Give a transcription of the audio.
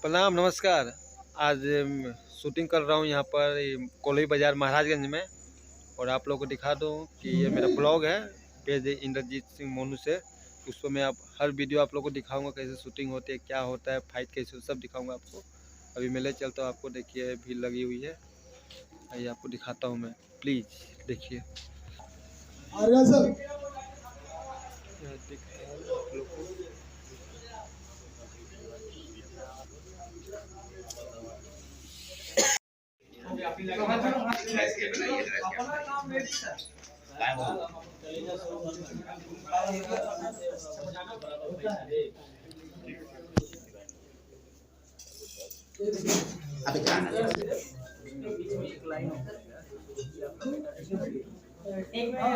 प्रणाम, नमस्कार। आज शूटिंग कर रहा हूँ यहाँ पर कोलई बाज़ार महाराजगंज में। और आप लोगों को दिखा दूँ कि ये मेरा ब्लॉग है पेज इंद्रजीत सिंह मोनू से। उसको मैं हर वीडियो आप लोगों को दिखाऊंगा, कैसे शूटिंग होती है, क्या होता है, फाइट कैसे, सब दिखाऊंगा आपको। अभी मैं ले चलता हूँ आपको, देखिए भीड़ लगी हुई है। आइए आपको दिखाता हूँ मैं, प्लीज़ देखिए। एक